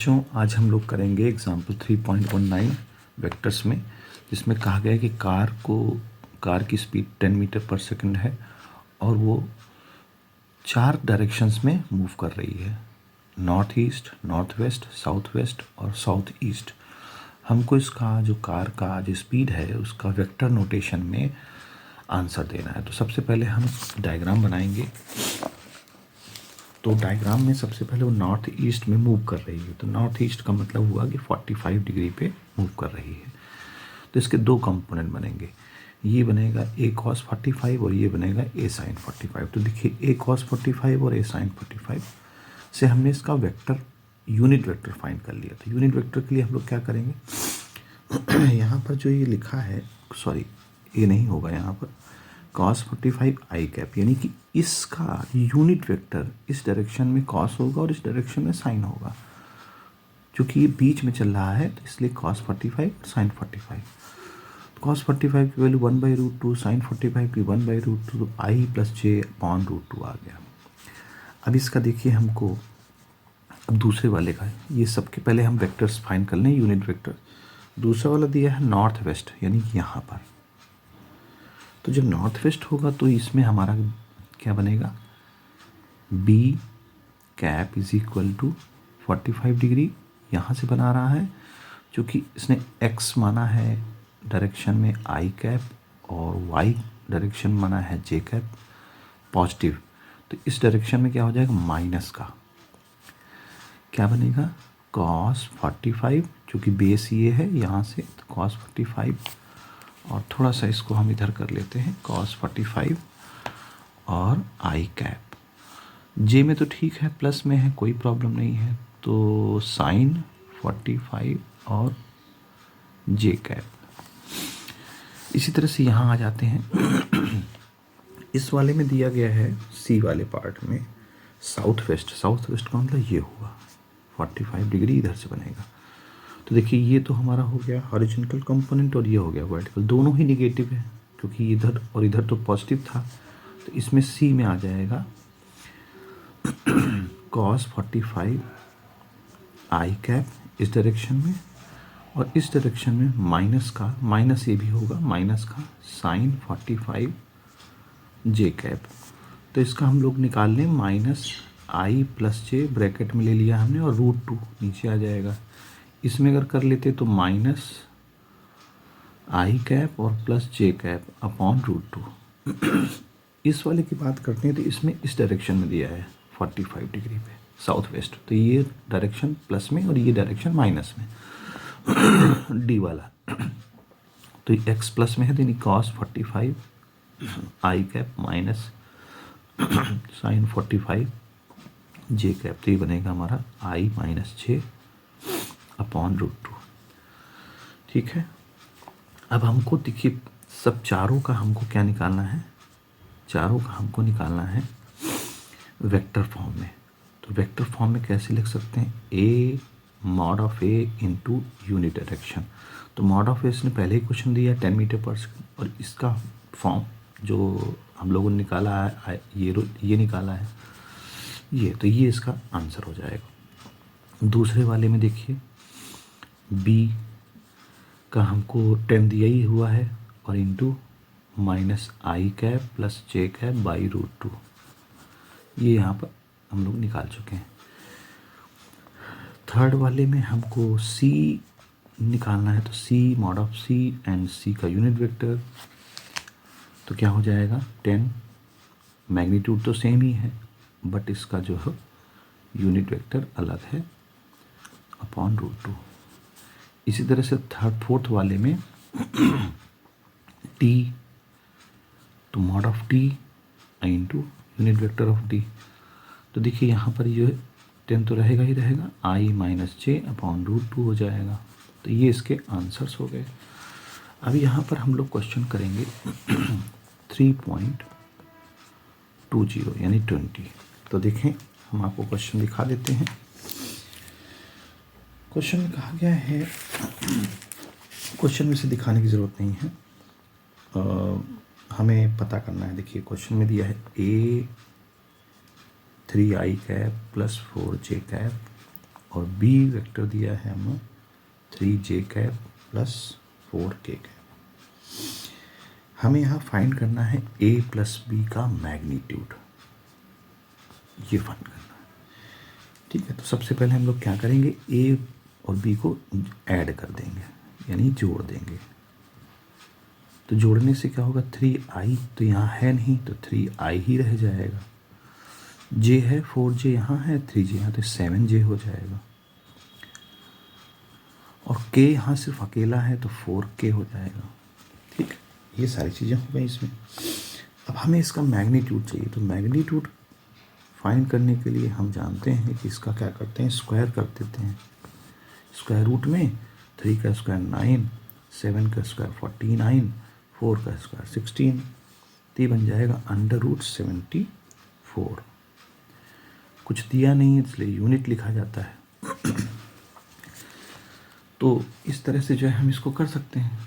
बच्चों आज हम लोग करेंगे एग्जाम्पल 3.19 वेक्टर्स में, जिसमें कहा गया है कि कार की स्पीड 10 मीटर पर सेकंड है और वो 4 डायरेक्शंस में मूव कर रही है, north east, north west, south west और साउथ ईस्ट। हमको इसका जो कार का जो स्पीड है उसका वेक्टर नोटेशन में आंसर देना है। तो सबसे पहले हम डायग्राम बनाएंगे। तो डायग्राम में सबसे पहले वो नॉर्थ ईस्ट में मूव कर रही है, तो नॉर्थ ईस्ट का मतलब हुआ कि 45 डिग्री पे मूव कर रही है। तो इसके दो कंपोनेंट बनेंगे, ये बनेगा ए कॉस 45 और ये बनेगा ए साइन 45। तो देखिए ए कॉस 45 और ए साइन 45 से हमने इसका वेक्टर यूनिट वेक्टर फाइंड कर लिया। तो यूनिट वेक्टर के लिए हम लोग क्या करेंगे, यहाँ पर जो ये लिखा है, सॉरी ये नहीं होगा, यहाँ पर cos 45 आई कैप, यानी कि इसका यूनिट वेक्टर इस डायरेक्शन में cos होगा और इस डायरेक्शन में साइन होगा। क्योंकि ये बीच में चल रहा है तो इसलिए cos 45 और sin 45। cos 45 की वैल्यू 1/√2, sin 45 की 1/√2, आई प्लस जे अपॉन √2 आ गया। अब इसका देखिए हमको, अब दूसरे वाले का, ये सबके पहले हम वेक्टर्स फाइंड कर लें, यूनिट वेक्टर। दूसरा वाला दिया है नॉर्थ वेस्ट, यानी कि यहाँ पर। तो जब नॉर्थ वेस्ट होगा तो इसमें हमारा क्या बनेगा, B cap is equal to 45 degree यहाँ से बना रहा है, क्योंकि इसने एक्स माना है डायरेक्शन में आई कैप और वाई डायरेक्शन माना है जे कैप पॉजिटिव। तो इस डायरेक्शन में क्या हो जाएगा, माइनस का क्या बनेगा, cos 45, क्योंकि बेस ये है यहाँ से, तो cos 45 और थोड़ा सा इसको हम इधर कर लेते हैं, cos 45 और आई कैप। जे में तो ठीक है, प्लस में है, कोई प्रॉब्लम नहीं है, तो साइन 45 और जे कैप। इसी तरह से यहाँ आ जाते हैं। इस वाले में दिया गया है सी वाले पार्ट में साउथ वेस्ट का मतलब ये हुआ 45 डिग्री इधर से बनेगा। तो देखिए ये तो हमारा हो गया हॉरिजॉन्टल कंपोनेंट और ये हो गया वर्टिकल, दोनों ही नेगेटिव है क्योंकि इधर और इधर तो पॉजिटिव था। तो इसमें सी में आ जाएगा cos 45 आई कैप इस डायरेक्शन में, और इस डायरेक्शन में माइनस ये भी होगा, माइनस का साइन 45 जे कैप। तो इसका हम लोग निकाल लें, माइनस आई प्लस जे ब्रैकेट में ले लिया हमने और √2 नीचे आ जाएगा। इसमें अगर कर लेते तो माइनस आई कैप और प्लस जे कैप अपॉन √2। इस वाले की बात करते हैं तो इसमें इस डायरेक्शन में दिया है 45 डिग्री पे साउथ वेस्ट, तो ये डायरेक्शन प्लस में और ये डायरेक्शन माइनस में, डी वाला। तो एक्स प्लस में है, यानी cos 45 आई कैप माइनस साइन 45 जे कैप, तो ये बनेगा हमारा आई माइनस जे अपॉन √2। ठीक है, अब हमको देखिए सब चारों का हमको क्या निकालना है, चारों का हमको निकालना है वेक्टर फॉर्म में। तो वेक्टर फॉर्म में कैसे लिख सकते हैं, A mod of A into unit direction. तो मॉड ऑफ ए इसने पहले ही क्वेश्चन दिया 10 मीटर पर सेकंड, और इसका फॉर्म जो हम लोगों ने निकाला है ये निकाला है ये, तो ये इसका आंसर हो जाएगा। दूसरे वाले में देखिए बी का हमको 10 दिया ही हुआ है और into minus I cap plus J cap by √2, ये यहाँ पर हम लोग निकाल चुके हैं। थर्ड वाले में हमको सी निकालना है, तो सी मॉड ऑफ सी एंड सी का यूनिट वेक्टर, तो क्या हो जाएगा 10, मैग्नीट्यूड तो सेम ही है बट इसका जो है यूनिट वेक्टर अलग है अपॉन √2। इसी तरह से फोर्थ वाले में टी, तो mod of T into unit vector of T. तो देखिए यहाँ पर ये 10 तो रहेगा ही रहेगा, आई माइनस जे अपॉन √2 हो जाएगा। तो ये इसके आंसर्स हो गए। अब यहाँ पर हम लोग क्वेश्चन करेंगे 3.20 यानी 20। तो देखें हम आपको क्वेश्चन दिखा देते हैं। क्वेश्चन में कहा गया है, क्वेश्चन में से दिखाने की ज़रूरत नहीं है, हमें पता करना है। देखिए क्वेश्चन में दिया है ए 3 आई कैप प्लस 4 जे कैप और बी वेक्टर दिया है हमें 3j cap plus 4k cap. हमें यहाँ फाइंड करना है a प्लस बी का मैग्नीट्यूड, ये फाइंड करना है। ठीक है, तो सबसे पहले हम लोग क्या करेंगे, a और b को ऐड कर देंगे, यानी जोड़ देंगे। तो जोड़ने से क्या होगा, 3i तो यहाँ है नहीं तो 3i ही रह जाएगा, j है 4j यहाँ है, 3j यहाँ तो 7j हो जाएगा, और k यहाँ सिर्फ अकेला है तो 4k हो जाएगा। ठीक, ये सारी चीज़ें हो गई इसमें। अब हमें इसका मैग्नीट्यूड चाहिए, तो मैग्नीट्यूड फाइंड करने के लिए हम जानते हैं कि इसका क्या करते हैं, स्क्वायर कर देते हैं। स्क्वायर रूट में 3 का स्क्वायर 9, 7 का स्क्वायर 49, 4 का स्क्वायर 16, तो ये बन जाएगा √74। कुछ दिया नहीं है इसलिए यूनिट लिखा जाता है। तो इस तरह से जो है हम इसको कर सकते हैं।